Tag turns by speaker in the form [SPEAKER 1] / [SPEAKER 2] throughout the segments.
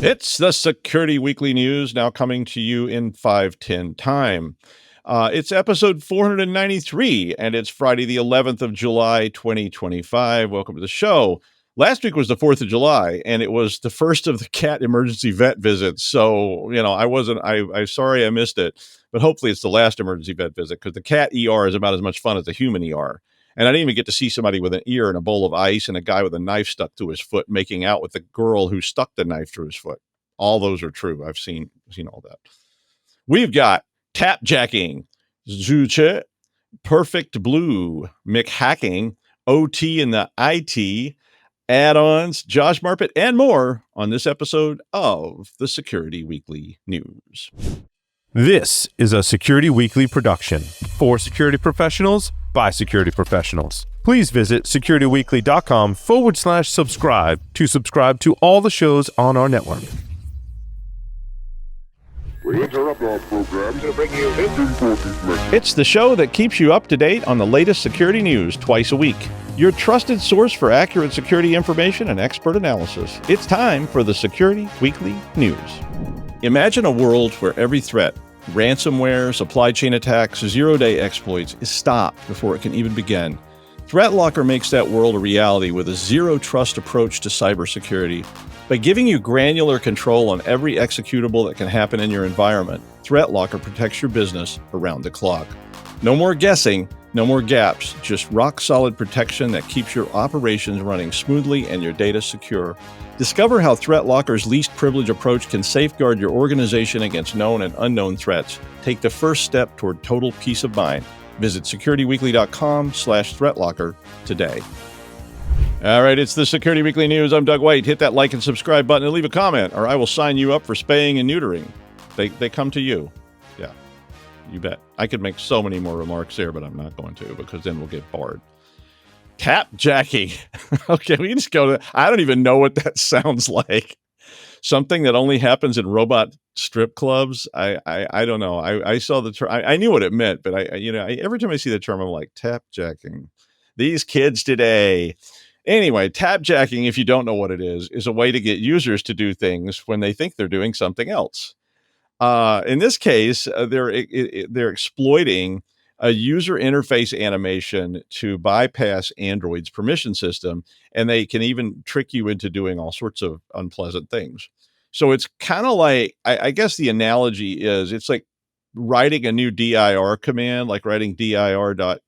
[SPEAKER 1] It's the Security Weekly News, now coming to you in 5:10 time. It's episode 493, and it's Friday, the 11th of July, 2025. Welcome to the show. Last week was the 4th of July, and it was the first of the cat emergency vet visits. So, I'm sorry I missed it, but hopefully it's the last emergency vet visit because the cat ER is about as much fun as the human ER. And I didn't even get to see somebody with an ear and a bowl of ice and a guy with a knife stuck to his foot making out with the girl who stuck the knife through his foot. All those are true. I've seen all that. We've got Tapjacking, ZuChe, PerfektBlue, McHacking, OT and the IT, add-ons, Josh Marpet, and more on this episode of the Security Weekly News.
[SPEAKER 2] This is a Security Weekly production for security professionals by security professionals. Please visit securityweekly.com/subscribe to subscribe to all the shows on our network.
[SPEAKER 3] We interrupt our program to bring you this important message.
[SPEAKER 1] It's the show that keeps you up to date on the latest security news twice a week. Your trusted source for accurate security information and expert analysis. It's time for the Security Weekly News. Imagine a world where every threat, ransomware, supply chain attacks, zero-day exploits, is stopped before it can even begin. ThreatLocker makes that world a reality with a zero-trust approach to cybersecurity. By giving you granular control on every executable that can happen in your environment, ThreatLocker protects your business around the clock. No more guessing, no more gaps, just rock-solid protection that keeps your operations running smoothly and your data secure. Discover how ThreatLocker's least privilege approach can safeguard your organization against known and unknown threats. Take the first step toward total peace of mind. Visit securityweekly.com/ThreatLocker today. All right, it's the Security Weekly News. I'm Doug White. Hit that like and subscribe button and leave a comment, or I will sign you up for spaying and neutering. They come to you. Yeah, you bet. I could make so many more remarks there, but I'm not going to because then we'll get barred. Tapjacking. Okay, we can just go to, I don't even know what that sounds like. Something that only happens in robot strip clubs. I don't know. I saw the term. I knew what it meant, but every time I see the term, I'm like, tapjacking. These kids today. Anyway, tapjacking, if you don't know what it is a way to get users to do things when they think they're doing something else. In this case, they're exploiting a user interface animation to bypass Android's permission system, and they can even trick you into doing all sorts of unpleasant things. So it's kind of like, I guess the analogy is, it's like writing a new dir command, like writing dir.com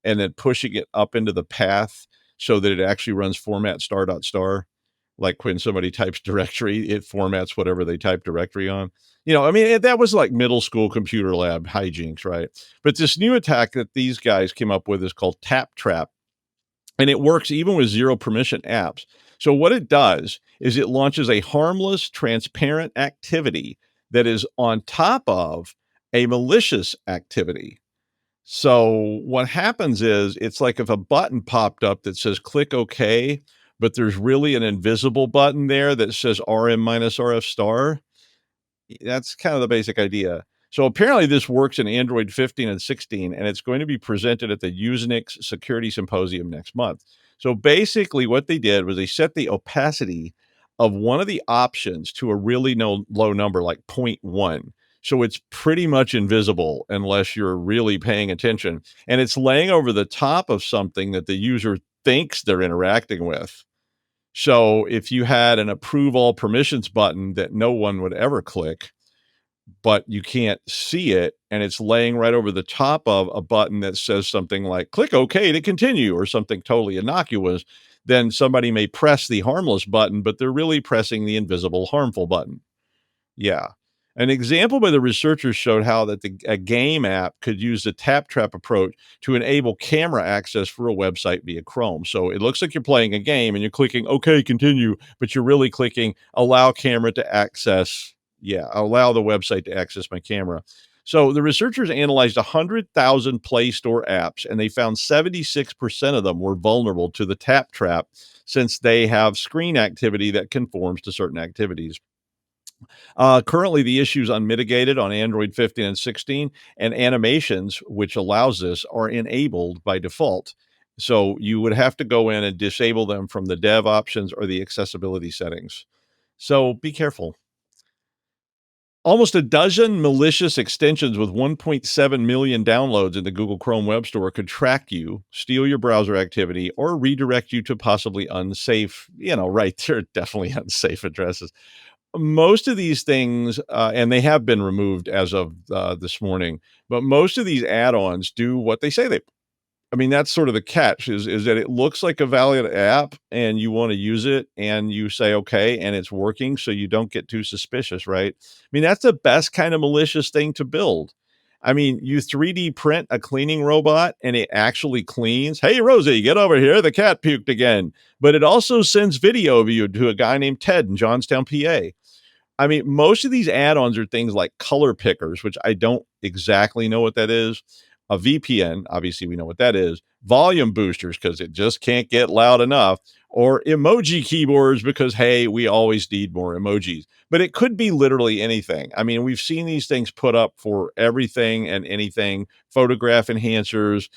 [SPEAKER 1] and then pushing it up into the path so that it actually runs format star.star. Like when somebody types directory, it formats whatever they type directory on. That was like middle school computer lab hijinks, right? But this new attack that these guys came up with is called Tap Trap, and it works even with zero permission apps. So what it does is it launches a harmless, transparent activity that is on top of a malicious activity. So what happens is, it's like if a button popped up that says click OK, but there's really an invisible button there that says RM-RF star. That's kind of the basic idea. So apparently this works in Android 15 and 16, and it's going to be presented at the Usenix Security Symposium next month. So basically what they did was they set the opacity of one of the options to a really low number, like 0.1. So it's pretty much invisible unless you're really paying attention. And it's laying over the top of something that the user thinks they're interacting with. So if you had an approve all permissions button that no one would ever click, but you can't see it, and it's laying right over the top of a button that says something like click OK to continue or something totally innocuous, then somebody may press the harmless button, but they're really pressing the invisible harmful button. Yeah. An example by the researchers showed how that a game app could use the tap trap approach to enable camera access for a website via Chrome. So it looks like you're playing a game and you're clicking OK, continue, but you're really clicking allow camera to access. Yeah, allow the website to access my camera. So the researchers analyzed 100,000 Play Store apps, and they found 76% of them were vulnerable to the tap trap, since they have screen activity that conforms to certain activities. Currently, the issue is unmitigated on Android 15 and 16, and animations, which allows this, are enabled by default. So you would have to go in and disable them from the dev options or the accessibility settings. So be careful. Almost a dozen malicious extensions with 1.7 million downloads in the Google Chrome Web Store could track you, steal your browser activity, or redirect you to possibly unsafe, right, they're definitely unsafe addresses. Most of these things, and they have been removed as of this morning, but most of these add-ons do what they say they. I mean, that's sort of the catch is that it looks like a valid app and you want to use it and you say, okay, and it's working. So you don't get too suspicious, right? I mean, that's the best kind of malicious thing to build. I mean, you 3D print a cleaning robot and it actually cleans. Hey, Rosie, get over here. The cat puked again. But it also sends video of you to a guy named Ted in Johnstown, PA. I mean, most of these add-ons are things like color pickers, which I don't exactly know what that is. A VPN, obviously we know what that is. Volume boosters, because it just can't get loud enough. Or emoji keyboards, because, hey, we always need more emojis. But it could be literally anything. I mean, we've seen these things put up for everything and anything. Photograph enhancers,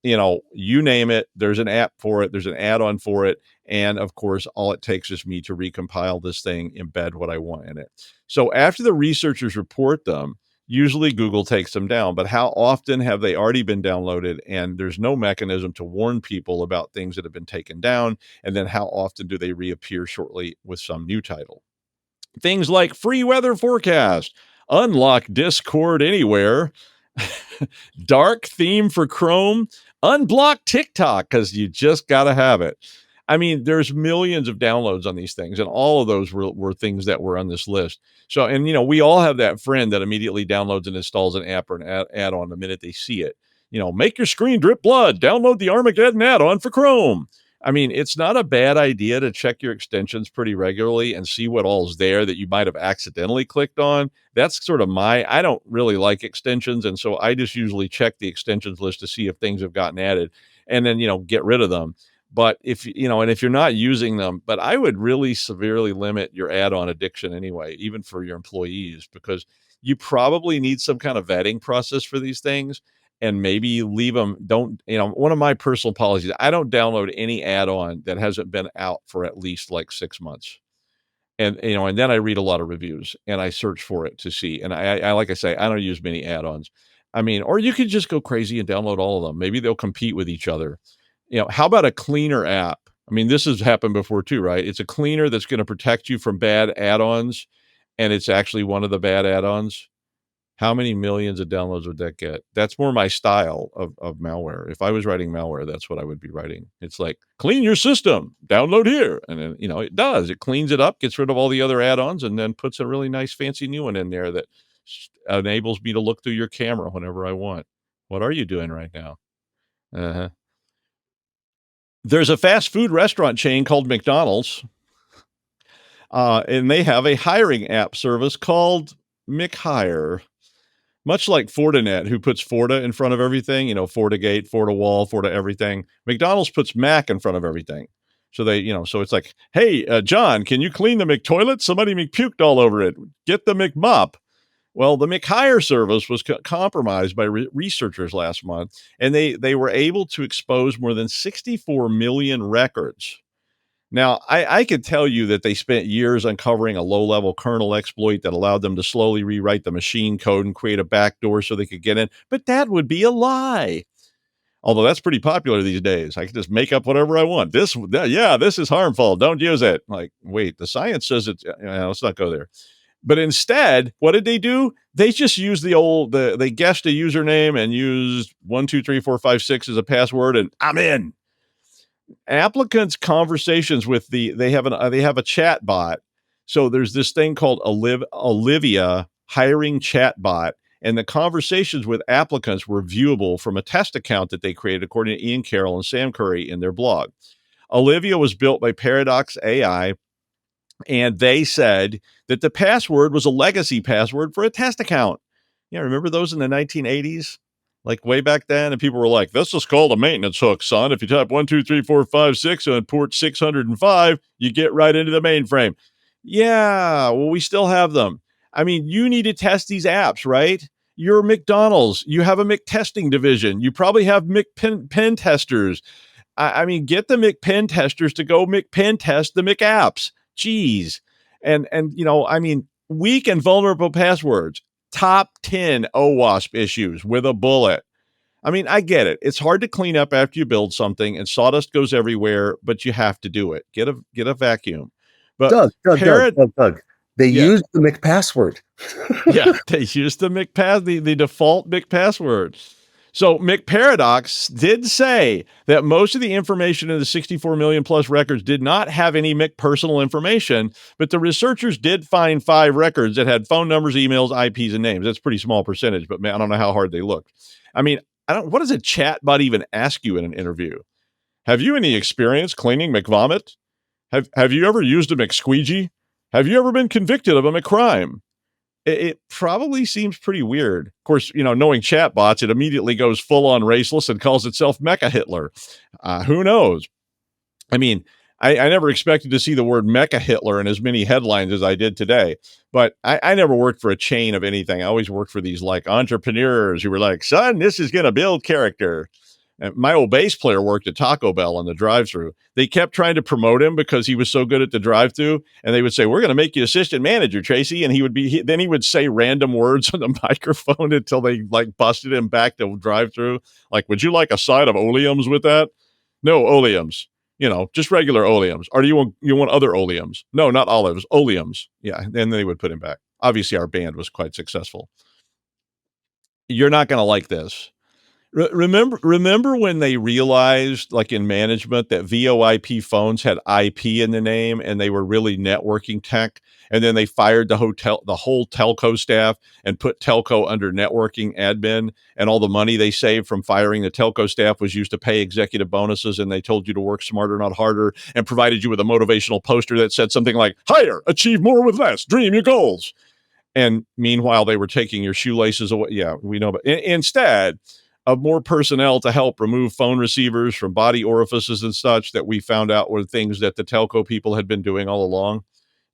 [SPEAKER 1] you name it. There's an app for it. There's an add-on for it. And of course, all it takes is me to recompile this thing, embed what I want in it. So after the researchers report them, usually Google takes them down. But how often have they already been downloaded? And there's no mechanism to warn people about things that have been taken down. And then how often do they reappear shortly with some new title? Things like free weather forecast, unlock Discord anywhere, dark theme for Chrome, unblock TikTok because you just got to have it. I mean, there's millions of downloads on these things, and all of those were things that were on this list. So, and we all have that friend that immediately downloads and installs an app or an add-on the minute they see it. Make your screen drip blood, download the Armageddon add-on for Chrome. I mean, it's not a bad idea to check your extensions pretty regularly and see what all's there that you might have accidentally clicked on. That's sort of I don't really like extensions. And so I just usually check the extensions list to see if things have gotten added and then, get rid of them. But if you're not using them, but I would really severely limit your add-on addiction anyway, even for your employees, because you probably need some kind of vetting process for these things. And maybe leave them. One of my personal policies, I don't download any add-on that hasn't been out for at least like 6 months. And, and then I read a lot of reviews and I search for it to see. And I like I say, I don't use many add-ons. I mean, or you could just go crazy and download all of them. Maybe they'll compete with each other. How about a cleaner app? I mean, this has happened before too, right? It's a cleaner that's going to protect you from bad add-ons. And it's actually one of the bad add-ons. How many millions of downloads would that get? That's more my style of malware. If I was writing malware, that's what I would be writing. It's like, clean your system, download here. And then, it does. It cleans it up, gets rid of all the other add-ons, and then puts a really nice fancy new one in there that enables me to look through your camera whenever I want. What are you doing right now? Uh-huh. There's a fast food restaurant chain called McDonald's, and they have a hiring app service called McHire. Much like Fortinet, who puts Forta in front of everything, FortiGate, FortiWall, Forta everything. McDonald's puts Mac in front of everything. So so it's like, hey, John, can you clean the McToilet? Somebody McPuked all over it. Get the McMop. Well, the McHire service was compromised by researchers last month, and they were able to expose more than 64 million records. Now, I could tell you that they spent years uncovering a low-level kernel exploit that allowed them to slowly rewrite the machine code and create a backdoor so they could get in, but that would be a lie. Although that's pretty popular these days. I can just make up whatever I want. This is harmful. Don't use it. Like, wait, the science says it's, let's not go there. But instead, what did they do? They just used they guessed a username and used 1, 2, 3, 4, 5, 6 as a password, and I'm in. Applicants' conversations with they have a chat bot. So there's this thing called Olivia hiring chat bot, and the conversations with applicants were viewable from a test account that they created, according to Ian Carroll and Sam Curry in their blog. Olivia was built by Paradox AI, and they said that the password was a legacy password for a test account. Yeah, remember those in the 1980s? Like way back then, and people were like, this is called a maintenance hook, son. If you type 1, 2, 3, 4, 5, 6 on port 605, you get right into the mainframe. Yeah, well, we still have them. I mean, you need to test these apps, right? You're McDonald's. You have a McTesting division. You probably have McPen testers. I mean, get the McPen testers to go McPen test the McApps. Geez. And I mean, weak and vulnerable passwords, top 10 OWASP issues with a bullet. I mean, I get it. It's hard to clean up after you build something, and sawdust goes everywhere, but you have to do it. Get a vacuum. But
[SPEAKER 4] Doug. They
[SPEAKER 1] Yeah.
[SPEAKER 4] used the McPassword.
[SPEAKER 1] Yeah, they used the the default McPassword. So McParadox did say that most of the information in the 64 million plus records did not have any McPersonal information, but the researchers did find 5 records that had phone numbers, emails, IPs, and names. That's a pretty small percentage, but man, I don't know how hard they looked. I mean, what does a chatbot even ask you in an interview? Have you any experience cleaning McVomit? Have you ever used a McSqueegee? Have you ever been convicted of a McCrime? It probably seems pretty weird. Of course, knowing chatbots, it immediately goes full on raceless and calls itself Mecha Hitler. Who knows? I mean, I never expected to see the word Mecha Hitler in as many headlines as I did today. But I never worked for a chain of anything. I always worked for these like entrepreneurs who were like, son, this is going to build character. And my old bass player worked at Taco Bell on the drive-thru. They kept trying to promote him because he was so good at the drive-thru, and they would say, "We're going to make you assistant manager, Tracy." And then he would say random words on the microphone until they like busted him back to drive-thru. Like, "Would you like a side of oleums with that?" "No oleums." Just regular oleums. Or do you want other oleums? "No, not olives, oleums." Yeah, and then they would put him back. Obviously, our band was quite successful. You're not going to like this. Remember when they realized, like in management, that VoIP phones had IP in the name and they were really networking tech, and then they fired the whole telco staff and put telco under networking admin, and all the money they saved from firing the telco staff was used to pay executive bonuses, and they told you to work smarter, not harder, and provided you with a motivational poster that said something like, "Higher, achieve more with less, dream your goals." And meanwhile, they were taking your shoelaces away. Yeah, we know. But instead of more personnel to help remove phone receivers from body orifices and such that we found out were things that the telco people had been doing all along.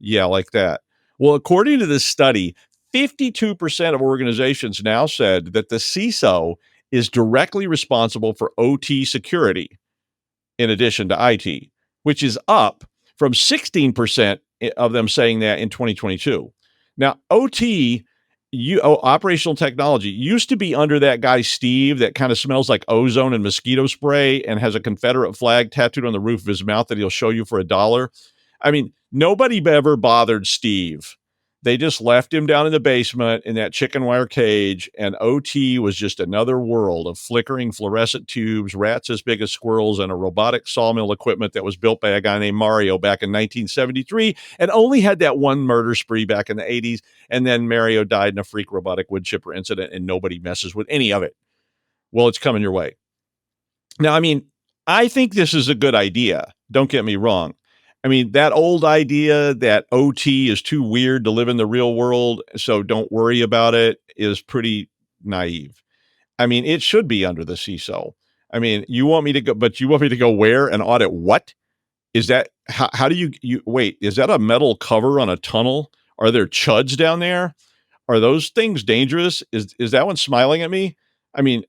[SPEAKER 1] Yeah, like that. Well, according to this study, 52% of organizations now said that the CISO is directly responsible for OT security in addition to IT, which is up from 16% of them saying that in 2022. Now, OT, operational technology, used to be under that guy, Steve, that kind of smells like ozone and mosquito spray and has a Confederate flag tattooed on the roof of his mouth that he'll show you for $1. I mean, nobody ever bothered Steve. They just left him down in the basement in that chicken wire cage, and OT was just another world of flickering fluorescent tubes, rats as big as squirrels, and a robotic sawmill equipment that was built by a guy named Mario back in 1973 and only had that one murder spree back in the 80s. And then Mario died in a freak robotic wood chipper incident, and nobody messes with any of it. Well, it's coming your way. Now, I mean, I think this is a good idea. Don't get me wrong. I mean, that old idea that OT is too weird to live in the real world, so don't worry about it, is pretty naive. I mean, it should be under the CISO. I mean, you want me to go where and audit what? Is that, how do you wait, is that a metal cover on a tunnel? Are there chuds down there? Are those things dangerous? Is that one smiling at me? I mean,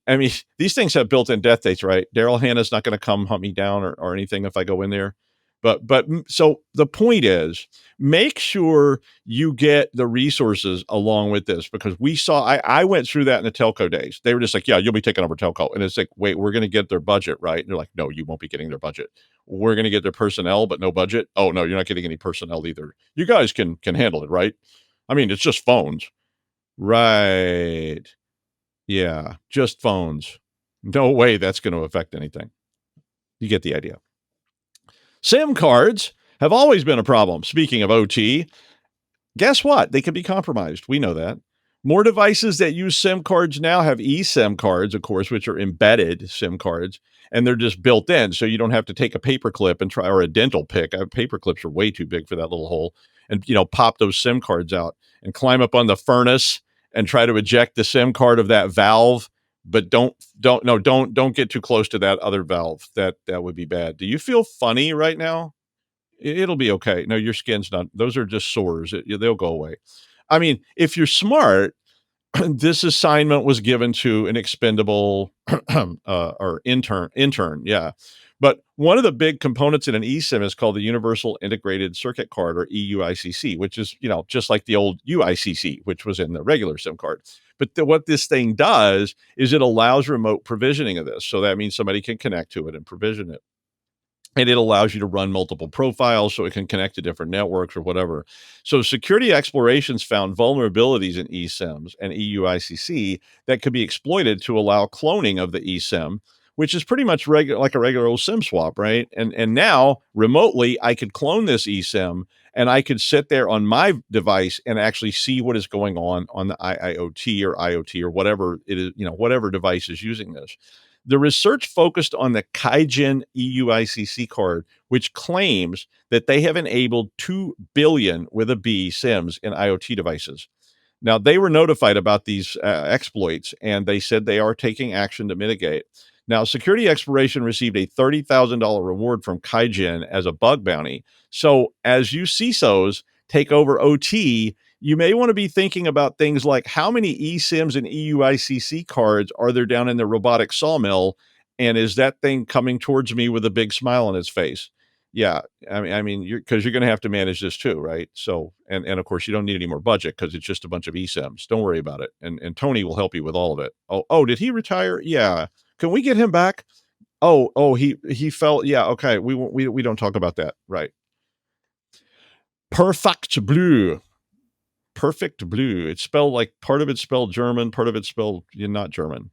[SPEAKER 1] these things have built-in death dates, right? Daryl Hannah's not going to come hunt me down or anything if I go in there. But so the point is, make sure you get the resources along with this, because I went through that in the telco days. They were just like, "Yeah, you'll be taking over telco." And it's like, wait, we're going to get their budget, right? And they're like, "No, you won't be getting their budget. We're going to get their personnel, but no budget." "Oh, no, you're not getting any personnel either. You guys can handle it, right? I mean, it's just phones." "Right. Yeah, just phones. No way that's going to affect anything." You get the idea. SIM cards have always been a problem. Speaking of OT, guess what? They can be compromised. We know that. More devices that use SIM cards now have eSIM cards, of course, which are embedded SIM cards, and they're just built in, so you don't have to take a paper clip and try, or a dental pick. Paper clips are way too big for that little hole, and pop those SIM cards out and climb up on the furnace and try to eject the SIM card of that valve. But don't get too close to that other valve. That would be bad. Do you feel funny right now? It'll be okay. No, your skin's not. Those are just sores. They'll go away. I mean, if you're smart, this assignment was given to an expendable or intern. Yeah. But one of the big components in an eSIM is called the Universal Integrated Circuit Card, or EUICC, which is, just like the old UICC, which was in the regular SIM card. But what this thing does is it allows remote provisioning of this. So that means somebody can connect to it and provision it. And it allows you to run multiple profiles so it can connect to different networks or whatever. So security explorations found vulnerabilities in eSIMs and EUICC that could be exploited to allow cloning of the eSIM, which is pretty much like a regular old SIM swap, right? And now remotely, I could clone this eSIM and I could sit there on my device and actually see what is going on the IoT or IoT or whatever it is, whatever device is using this. The research focused on the Kaijin EUICC card, which claims that they have enabled 2 billion with a B SIMs in IoT devices. Now, they were notified about these exploits, and they said they are taking action to mitigate. Now, Security Exploration received a $30,000 reward from Kaijin as a bug bounty. So as you CISOs take over OT, you may want to be thinking about things like how many eSIMs and EUICC cards are there down in the robotic sawmill, and is that thing coming towards me with a big smile on its face? Yeah, I mean, you're going to have to manage this too, right? So, and of course, you don't need any more budget because it's just a bunch of eSIMs. Don't worry about it, and Tony will help you with all of it. Oh, did he retire? Yeah, can we get him back? He fell. Yeah, okay. We don't talk about that, right? PerfektBlue. PerfektBlue. It's spelled like part of it's spelled German, part of it's spelled not German.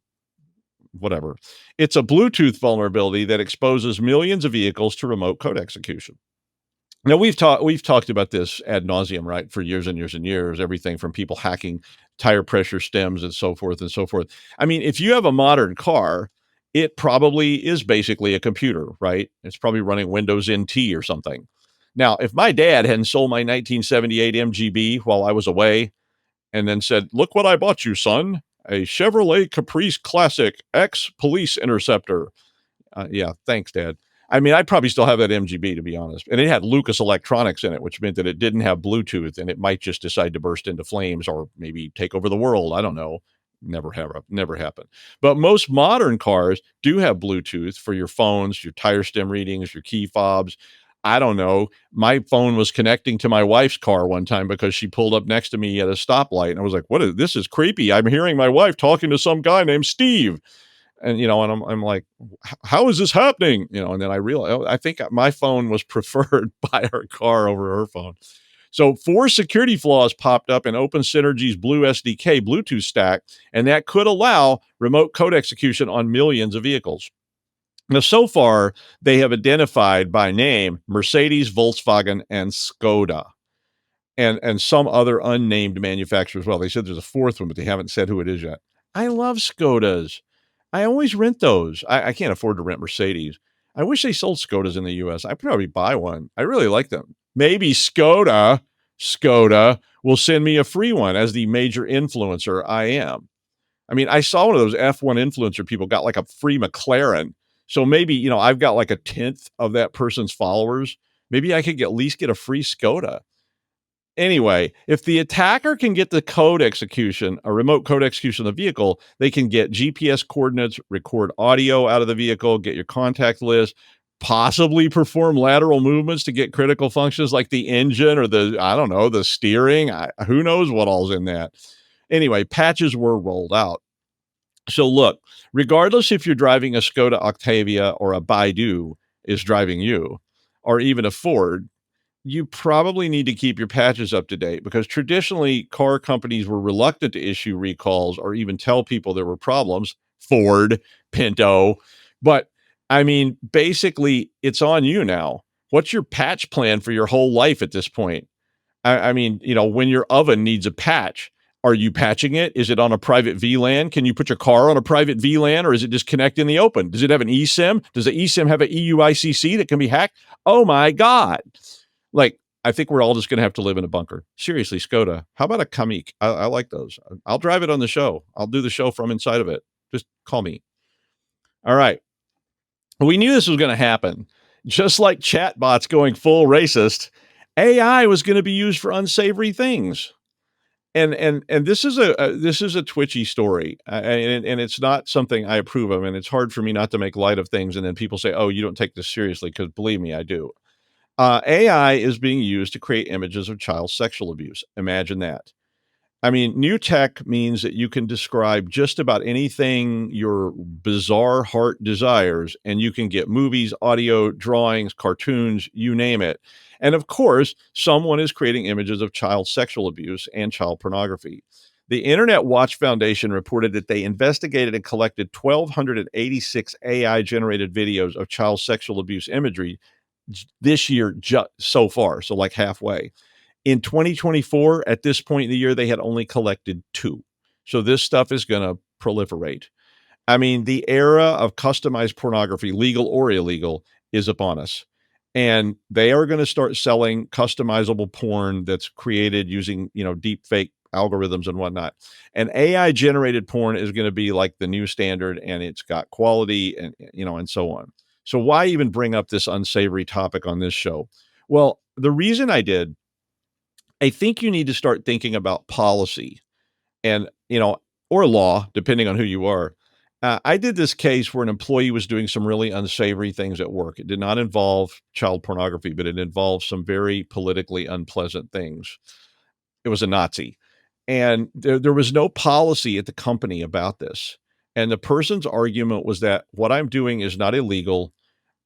[SPEAKER 1] Whatever. It's a Bluetooth vulnerability that exposes millions of vehicles to remote code execution. Now we've talked about this ad nauseum, right, for years and years and years. Everything from people hacking tire pressure stems and so forth and so forth. I mean, if you have a modern car, it probably is basically a computer, right? It's probably running Windows NT or something. Now, if my dad hadn't sold my 1978 MGB while I was away and then said, "Look what I bought you, son, a Chevrolet Caprice Classic X Police Interceptor." Yeah, thanks, Dad. I mean, I'd probably still have that MGB, to be honest. And it had Lucas Electronics in it, which meant that it didn't have Bluetooth, and it might just decide to burst into flames or maybe take over the world. I don't know. Never happened. But most modern cars do have Bluetooth for your phones, your tire stem readings, your key fobs. I don't know. My phone was connecting to my wife's car one time because she pulled up next to me at a stoplight. And I was like, this is creepy. I'm hearing my wife talking to some guy named Steve. And, and I'm like, how is this happening? And then I realized, I think my phone was preferred by her car over her phone. So 4 security flaws popped up in Open Synergy's Blue SDK Bluetooth stack, and that could allow remote code execution on millions of vehicles. Now, so far, they have identified by name Mercedes, Volkswagen, and Skoda, and some other unnamed manufacturer as well. They said there's a 4th one, but they haven't said who it is yet. I love Skodas. I always rent those. I can't afford to rent Mercedes. I wish they sold Skodas in the U.S. I'd probably buy one. I really like them. Maybe Skoda will send me a free one as the major influencer I am. I mean, I saw one of those F1 influencer people got like a free McLaren. So maybe, I've got like a 10th of that person's followers. Maybe I could at least get a free Skoda. Anyway, if the attacker can get the code execution, a remote code execution of the vehicle, they can get GPS coordinates, record audio out of the vehicle, get your contact list, possibly perform lateral movements to get critical functions like the engine or the steering. Who knows what all's in that. Anyway, patches were rolled out. So look, regardless if you're driving a Skoda Octavia or a Baidu is driving you, or even a Ford, you probably need to keep your patches up to date, because traditionally car companies were reluctant to issue recalls or even tell people there were problems. Ford, Pinto. But I mean, basically it's on you now. What's your patch plan for your whole life at this point? I mean, when your oven needs a patch, are you patching it? Is it on a private VLAN? Can you put your car on a private VLAN, or is it just connect in the open? Does it have an eSIM? Does the eSIM have an EUICC that can be hacked? Oh my God. Like, I think we're all just going to have to live in a bunker. Seriously, Skoda. How about a Kamiq? I like those. I'll drive it on the show. I'll do the show from inside of it. Just call me. All right. We knew this was going to happen. Just like chatbots going full racist, AI was going to be used for unsavory things. And this is a twitchy story, and it's not something I approve of, and it's hard for me not to make light of things, and then people say, "Oh, you don't take this seriously," because believe me, I do. AI is being used to create images of child sexual abuse. Imagine that. I mean, new tech means that you can describe just about anything your bizarre heart desires, and you can get movies, audio, drawings, cartoons, you name it. And of course, someone is creating images of child sexual abuse and child pornography. The Internet Watch Foundation reported that they investigated and collected 1,286 AI generated videos of child sexual abuse imagery this year so far, so like halfway. In 2024, at this point in the year, they had only collected 2. So this stuff is going to proliferate. I mean, the era of customized pornography, legal or illegal, is upon us. And they are going to start selling customizable porn that's created using, deep fake algorithms and whatnot. And AI generated porn is going to be like the new standard, and it's got quality and so on. So why even bring up this unsavory topic on this show? Well, the reason I did, I think you need to start thinking about policy and, or law, depending on who you are. I did this case where an employee was doing some really unsavory things at work. It did not involve child pornography, but it involved some very politically unpleasant things. It was a Nazi. And there was no policy at the company about this. And the person's argument was that what I'm doing is not illegal.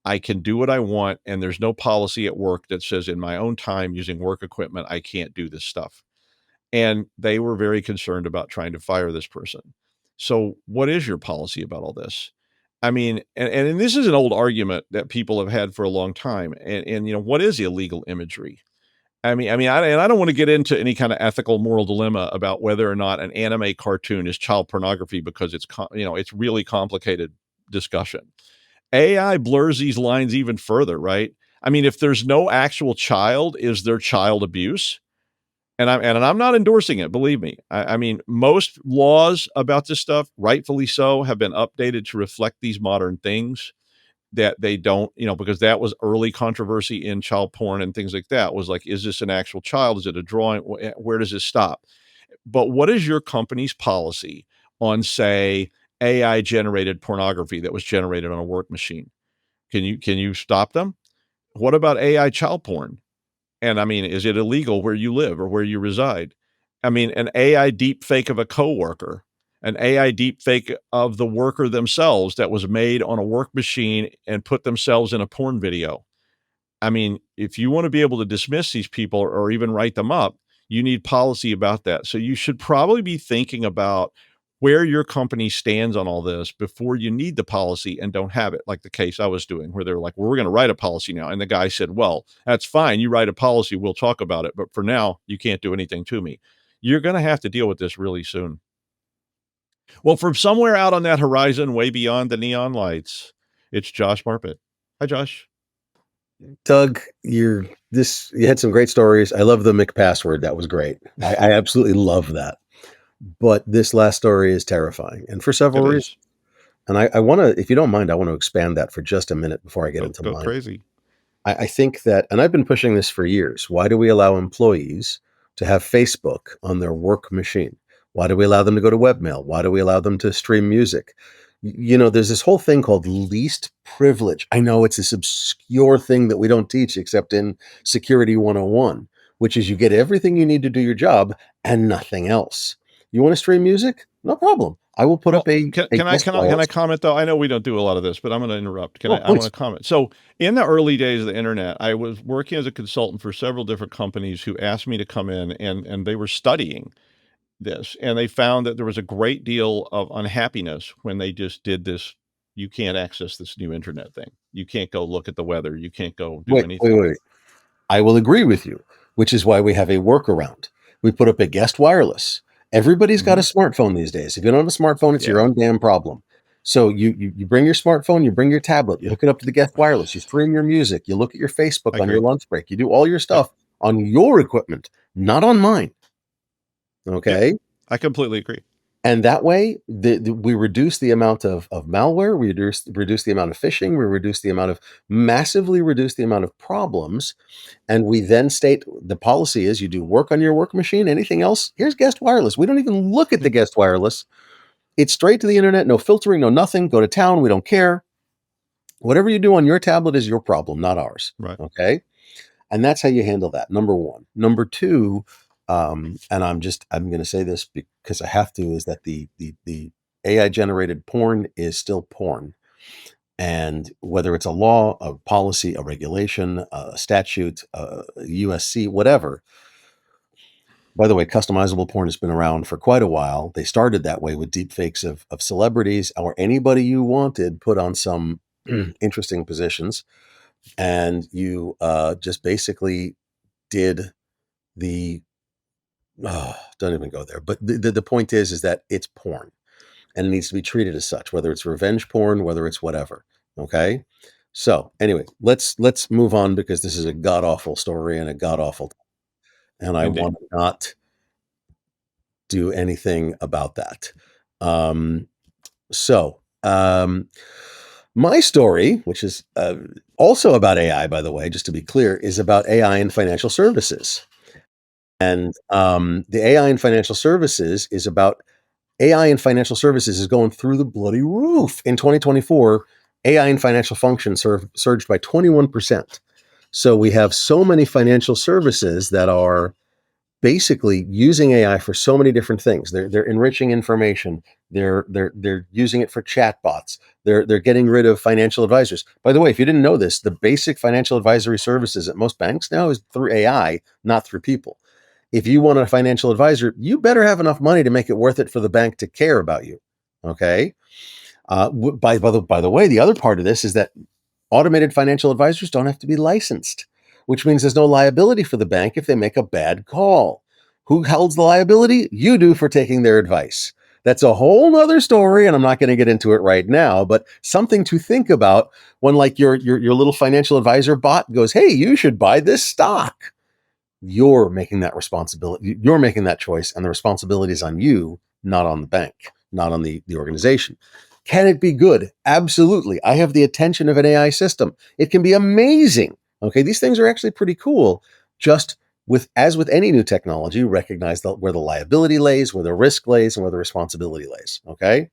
[SPEAKER 1] I can do what I want, and there's no policy at work that says in my own time using work equipment, I can't do this stuff. And they were very concerned about trying to fire this person. So what is your policy about all this? I mean, and this is an old argument that people have had for a long time. And what is illegal imagery? I don't want to get into any kind of ethical moral dilemma about whether or not an anime cartoon is child pornography, because it's really complicated discussion. AI blurs these lines even further, right? I mean, if there's no actual child, is there child abuse? And I'm not endorsing it, believe me. I mean, most laws about this stuff, rightfully so, have been updated to reflect these modern things that they don't, because that was early controversy in child porn and things like that, was like, is this an actual child? Is it a drawing? Where does this stop? But what is your company's policy on, say, AI generated pornography that was generated on a work machine? Can you stop them? What about AI child porn? And I mean, is it illegal where you live or where you reside? I mean, an AI deep fake of a coworker, an AI deep fake of the worker themselves that was made on a work machine and put themselves in a porn video. I mean, if you want to be able to dismiss these people or even write them up, you need policy about that. So you should probably be thinking about where your company stands on all this before you need the policy and don't have it, like the case I was doing, where they're like, well, we're going to write a policy now. And the guy said, well, that's fine. You write a policy, we'll talk about it. But for now, you can't do anything to me. You're going to have to deal with this really soon. Well, from somewhere out on that horizon, way beyond the neon lights, it's Josh Marpet. Hi, Josh.
[SPEAKER 4] Doug, you had some great stories. I love the McPassword. That was great. I absolutely love that. But this last story is terrifying, and for several reasons. And I want to, if you don't mind, I want to expand that for just a minute before I get into mine.
[SPEAKER 1] Go crazy.
[SPEAKER 4] I think that, and I've been pushing this for years. Why do we allow employees to have Facebook on their work machine? Why do we allow them to go to webmail? Why do we allow them to stream music? There's this whole thing called least privilege. I know it's this obscure thing that we don't teach except in Security 101, which is you get everything you need to do your job and nothing else. You want to stream music? No problem. I will put up a.
[SPEAKER 1] Can I comment though? I know we don't do a lot of this, but I'm going to interrupt. I want to comment. So in the early days of the internet, I was working as a consultant for several different companies who asked me to come in, and they were studying this, and they found that there was a great deal of unhappiness when they just did this. You can't access this new internet thing. You can't go look at the weather. You can't go do anything.
[SPEAKER 4] Wait. I will agree with you, which is why we have a workaround. We put up a guest wireless. Everybody's got a smartphone these days. If you don't have a smartphone, it's your own damn problem. So you bring your smartphone, you bring your tablet, you hook it up to the guest wireless, you stream your music, you look at your Facebook on your lunch break, you do all your stuff on your equipment, not on mine. Okay?
[SPEAKER 1] I completely agree.
[SPEAKER 4] And that way, we reduce the amount of malware, we reduce the amount of phishing, massively reduce the amount of problems. And we then state the policy is you do work on your work machine, anything else, here's guest wireless. We don't even look at the guest wireless. It's straight to the internet, no filtering, no nothing. Go to town, we don't care. Whatever you do on your tablet is your problem, not ours.
[SPEAKER 1] Right.
[SPEAKER 4] Okay. And that's how you handle that. Number one. Number two, and I'm going to say this because I have to, is that the AI generated porn is still porn. And whether it's a law, a policy, a regulation, a statute, USC, whatever. By the way, customizable porn has been around for quite a while. They started that way with deep fakes of celebrities or anybody you wanted put on some interesting positions. And you just basically did the don't even go there. But the point is that it's porn, and it needs to be treated as such, whether it's revenge porn, whether it's whatever. Okay. So anyway, let's move on because this is a god awful story and a god awful, and I
[SPEAKER 1] Indeed.
[SPEAKER 4] want to not do anything about that. So my story, which is also about AI, by the way, just to be clear, is about AI in financial services. And the AI in financial services is about AI in financial services is going through the bloody roof. In 2024, AI in financial functions surged by 21%. So we have so many financial services that are basically using AI for so many different things. They're enriching information. They're using it for chatbots. They're getting rid of financial advisors. By the way, if you didn't know this, the basic financial advisory services at most banks now is through AI, not through people. If you want a financial advisor, you better have enough money to make it worth it for the bank to care about you. Okay. By the way, the other part of this is that automated financial advisors don't have to be licensed, which means there's no liability for the bank if they make a bad call. Who holds the liability? You do for taking their advice. That's a whole nother story, and I'm not going to get into it right now, but something to think about when like your little financial advisor bot goes, hey, you should buy this stock. You're making that responsibility. You're making that choice, and the responsibility is on you, not on the bank, not on the organization. Can it be good? Absolutely. I have the attention of an AI system. It can be amazing. Okay, these things are actually pretty cool. Just as with any new technology, recognize where the liability lays, where the risk lays, and where the responsibility lays. Okay.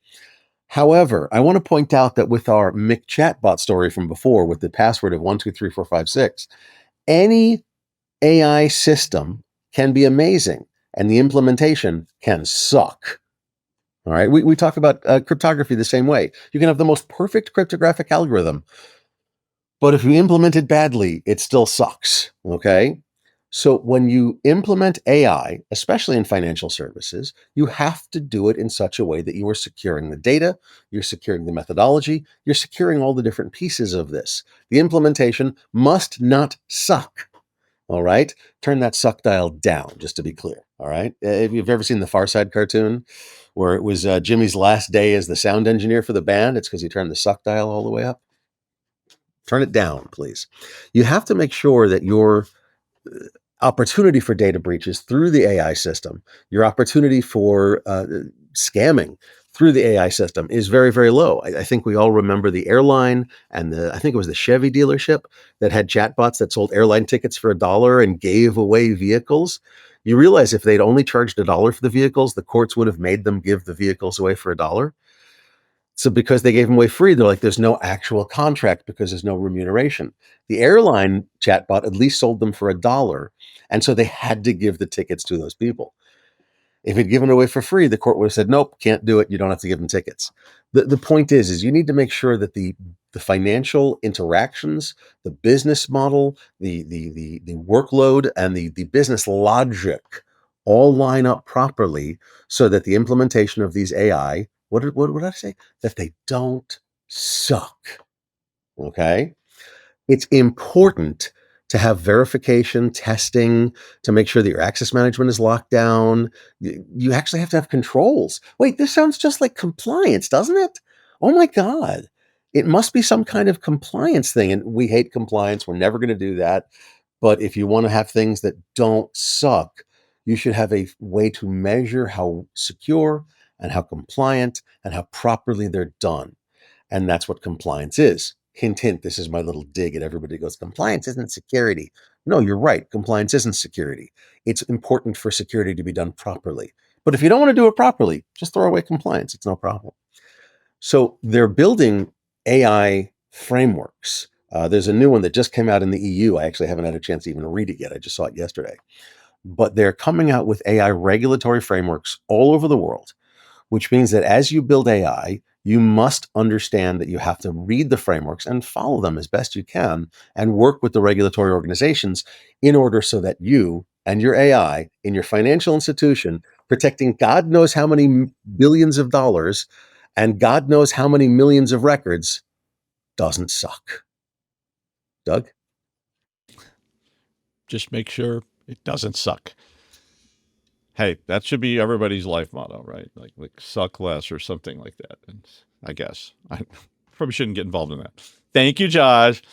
[SPEAKER 4] However, I want to point out that with our McChatbot story from before, with the password of 1234556, any AI system can be amazing, and the implementation can suck. All right. We talk about cryptography the same way. You can have the most perfect cryptographic algorithm, but if you implement it badly, it still sucks. Okay. So when you implement AI, especially in financial services, you have to do it in such a way that you are securing the data, you're securing the methodology, you're securing all the different pieces of this. The implementation must not suck. All right. Turn that suck dial down, just to be clear. All right. If you've ever seen the Far Side cartoon where it was Jimmy's last day as the sound engineer for the band, it's because he turned the suck dial all the way up. Turn it down, please. You have to make sure that your opportunity for data breaches through the AI system, your opportunity for scamming through the AI system is very, very low. I think we all remember the airline and I think it was the Chevy dealership that had chatbots that sold airline tickets for $1 and gave away vehicles. You realize if they'd only charged $1 for the vehicles, the courts would have made them give the vehicles away for $1. So because they gave them away free, they're like, there's no actual contract because there's no remuneration. The airline chatbot at least sold them for $1. And so they had to give the tickets to those people. If it'd given it away for free, the court would have said, nope, can't do it. You don't have to give them tickets. The point is you need to make sure that the financial interactions, the business model, the workload, and the business logic all line up properly so that the implementation of these AI, what did I say? That they don't suck. Okay. It's important to have verification, testing, to make sure that your access management is locked down. You actually have to have controls. Wait, this sounds just like compliance, doesn't it? Oh my God. It must be some kind of compliance thing. And we hate compliance. We're never going to do that. But if you want to have things that don't suck, you should have a way to measure how secure, and how compliant and how properly they're done. And that's what compliance is. Hint, hint, this is my little dig at everybody who goes, compliance isn't security. No, you're right. Compliance isn't security. It's important for security to be done properly. But if you don't want to do it properly, just throw away compliance. It's no problem. So they're building AI frameworks. There's a new one that just came out in the EU. I actually haven't had a chance to even read it yet. I just saw it yesterday. But they're coming out with AI regulatory frameworks all over the world, which means that as you build AI, you must understand that you have to read the frameworks and follow them as best you can and work with the regulatory organizations in order so that you and your AI in your financial institution, protecting God knows how many billions of dollars and God knows how many millions of records, doesn't suck. Doug?
[SPEAKER 1] Just make sure it doesn't suck. Hey, that should be everybody's life motto, right? Like suck less or something like that. And I guess I probably shouldn't get involved in that. Thank you, Josh.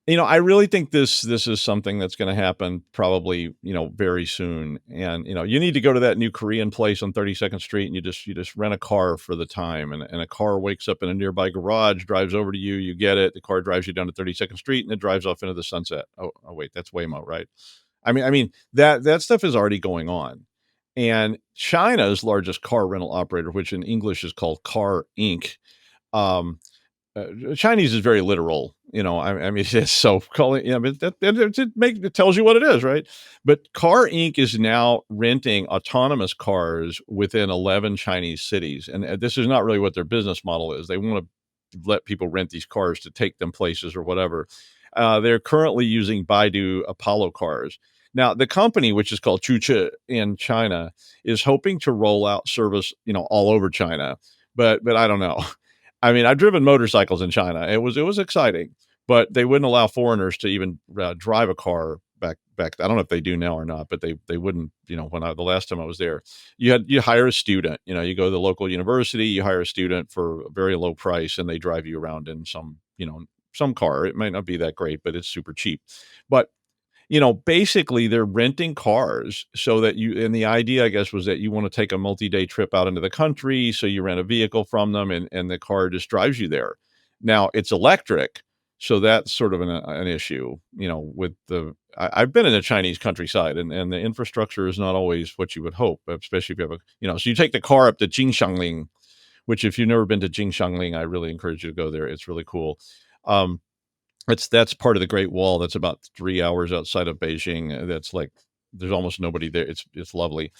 [SPEAKER 1] I really think this is something that's going to happen probably, very soon. And, you need to go to that new Korean place on 32nd Street and you just rent a car for the time. And a car wakes up in a nearby garage, drives over to you, you get it. The car drives you down to 32nd Street and it drives off into the sunset. Oh wait, that's Waymo, right? I mean, that stuff is already going on. And China's largest car rental operator, which in English is called Car Inc. Chinese is very literal, I mean, it's so calling, but it tells you what it is, right? But Car Inc. is now renting autonomous cars within 11 Chinese cities. And this is not really what their business model is. They want to let people rent these cars to take them places or whatever. They're currently using Baidu Apollo cars. Now, the company, which is called ZuChe in China, is hoping to roll out service, all over China. But I don't know. I mean, I've driven motorcycles in China. It was exciting, but they wouldn't allow foreigners to even drive a car back. I don't know if they do now or not, but they wouldn't. When the last time I was there, you hire a student. You go to the local university, you hire a student for a very low price, and they drive you around in some car. It might not be that great, but it's super cheap. But basically they're renting cars so that and the idea, I guess, was that you want to take a multi-day trip out into the country. So you rent a vehicle from them and the car just drives you there. Now it's electric. So that's sort of an issue, with I've been in the Chinese countryside and the infrastructure is not always what you would hope, especially if you have so you take the car up to Jingshangling, which if you've never been to Jingshangling, I really encourage you to go there. It's really cool. That's part of the Great Wall. That's about 3 hours outside of Beijing. That's like, there's almost nobody there. It's lovely,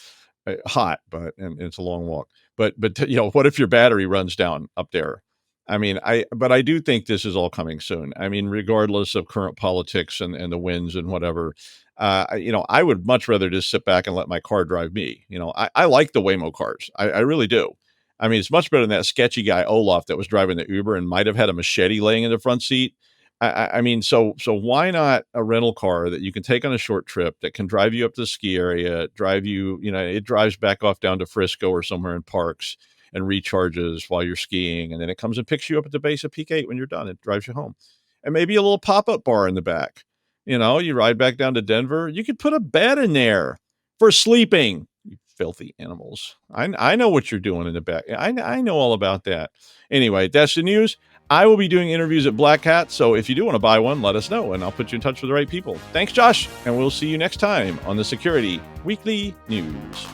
[SPEAKER 1] hot, but it's a long walk. But what if your battery runs down up there? I mean, but I do think this is all coming soon. I mean, regardless of current politics and the winds and whatever, I would much rather just sit back and let my car drive me. I like the Waymo cars. I really do. I mean, it's much better than that sketchy guy Olaf that was driving the Uber and might have had a machete laying in the front seat. I mean, so why not a rental car that you can take on a short trip that can drive you up to the ski area, drive you, it drives back off down to Frisco or somewhere in parks and recharges while you're skiing. And then it comes and picks you up at the base of Peak 8 when you're done. It drives you home. And maybe a little pop-up bar in the back. You ride back down to Denver. You could put a bed in there for sleeping. You filthy animals. I know what you're doing in the back. I know all about that. Anyway, that's the news. I will be doing interviews at Black Hat, so if you do want to buy one, let us know, and I'll put you in touch with the right people. Thanks, Josh, and we'll see you next time on the Security Weekly News.